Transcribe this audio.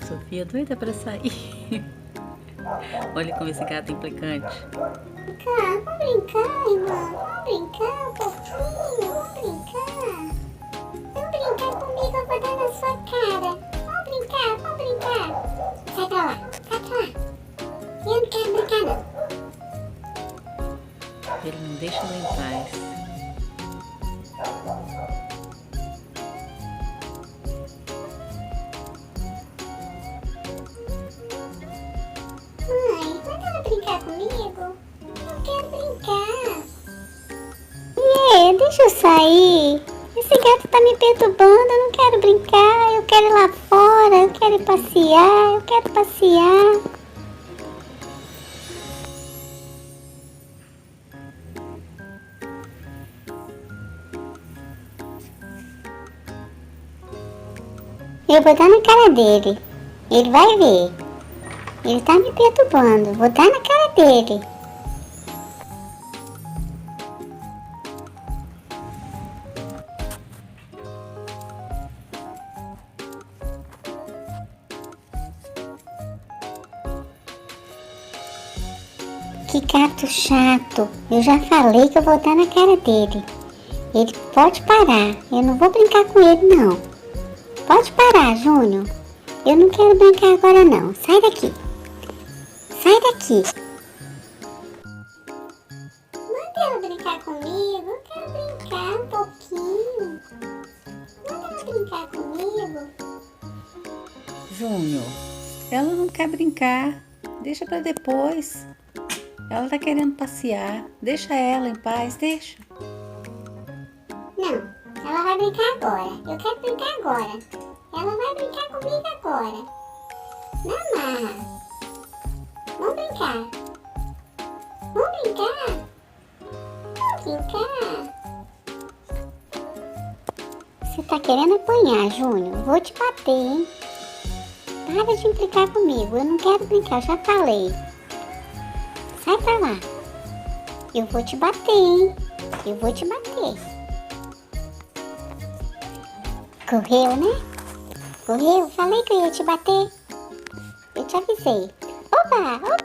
Sofia doida pra sair. Olha como esse gato é implicante. Vamos brincar, irmã. Vamos brincar um pouquinho. Vamos brincar. Vamos brincar comigo, eu vou dar na sua cara. Vamos brincar, vamos brincar. Sai pra lá, sai pra lá. Eu não quero brincar, não. Ele não deixa ela em paz. Mãe, manda ela brincar comigo. Eu quero brincar. Deixa eu sair. Esse gato tá me perturbando, eu não quero brincar. Eu quero ir lá fora, eu quero ir passear, eu quero passear. Eu vou dar na cara dele. Ele vai ver. Ele tá me perturbando. Vou dar na cara dele. Que gato chato. Eu já falei que eu vou dar na cara dele. Ele pode parar. Eu não vou brincar com ele, não. Pode parar, Júnior. Eu não quero brincar agora, não. Sai daqui. Sai daqui. Manda ela brincar comigo. Eu quero brincar um pouquinho. Manda ela brincar comigo. Júnior, ela não quer brincar. Deixa pra depois. Ela tá querendo passear. Deixa ela em paz, deixa. Não, ela vai brincar agora. Eu quero brincar agora. Ela vai brincar comigo agora. Não amarra. Vamos brincar. Vamos brincar. Vamos brincar. Você tá querendo apanhar, Júnior? Vou te bater, hein? Para de implicar comigo. Eu não quero brincar, já falei. Sai pra lá. Eu vou te bater, hein? Eu vou te bater. Correu, né? Correu? Falei que eu ia te bater. Eu te avisei. Opa, opa.